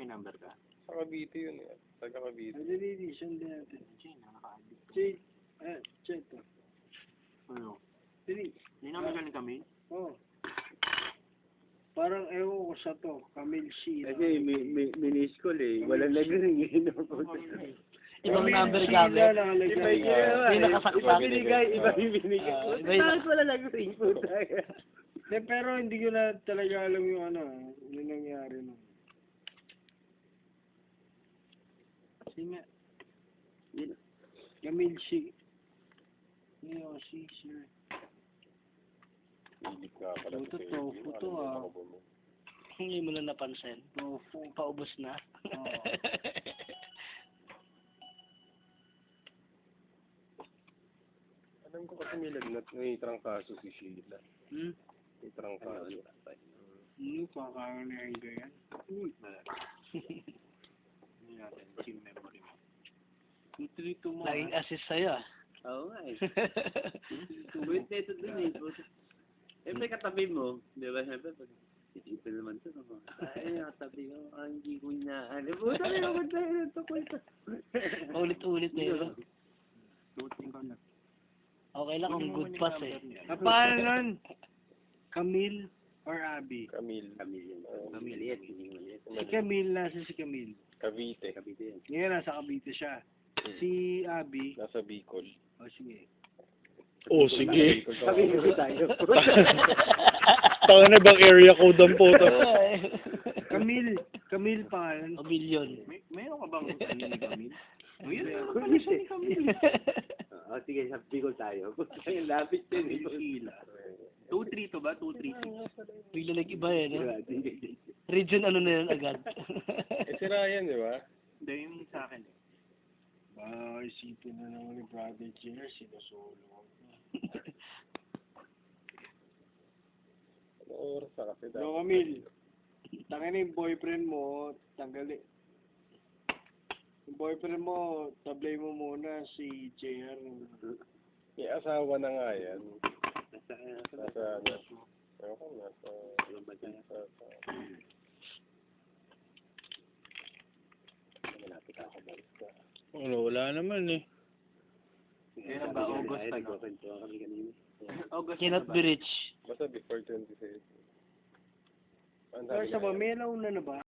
may number ka? Sa Cavite yun eh. Taga Cavite. Dali, sundin natin. Jane, nakaka-addict. Jay, check to. Ano? Dali. May number ka ni Camille? Oh. Parang ewan ko sa to, Camille C. Kasi minis ko eh. Walang nag-ring eh. Ibang number gamit. Iba yung nakasaksak. binigay, iba yung binigay. Bakit wala nag-ring po tayo? Pero hindi ko na talaga alam yung ano, yung nangyari no. Kasi nga, Camille C. Yung C, sir. Hilig nga pala. Tofu to ah. Hindi mo na napansin. Tofu. Paubos na. Oo. Alam ko kasi may lagnat, may trangkaso si Sheila. May trangkaso. Kakaroon na yung ganyan. Hindi natin, team memory mo. Tutrito mo. Laging assist sa'yo ah. Oo nga eh. Buwit na ito din eh. Siyempre katabi mo, di ba? Siyempre, isipin naman ito. Ay, katabi ko, hindi ko niya. Buta na naman tayo. Ito ko ito. Ulit-ulit eh. Lutin ko na. Okay lang kung good pass eh. Paano nun? Camille or Abby? Camille. Maliit, hindi maliit. Si Camille, nasa si Camille. Cavite. Kabiti yan. Ngayon, nasa Cavite siya. Si Abby, Nasa Bicol. sige. Oh, sige. Sabihin ko tayo. Taka na bang area code ang puto? Camille pangalan. O billion. Mayroon ka bang ano ni Camille? Sige, sabi ko tayo. Ang lapit din eh. Sheila. 2-3 to ba? 2-3-6. Bigla nag-iba eh, no? Region ano na yun agad. Si Ryan, di ba? Hindi, yung sa akin eh. Isipin na naman ni Brother Jenner, sinusolo. Ano oras na kasi No, Camille. Tangin na yung boyfriend mo, tanggalin. Yung boyfriend mo, tablay mo muna si JR. May asawa na nga yan. Nasa malapit ako balik ka. Wala naman eh. Kailan ba? August pa no? August Cannot be reached. Basta before 27. Pero sa ba, may nauna na ba?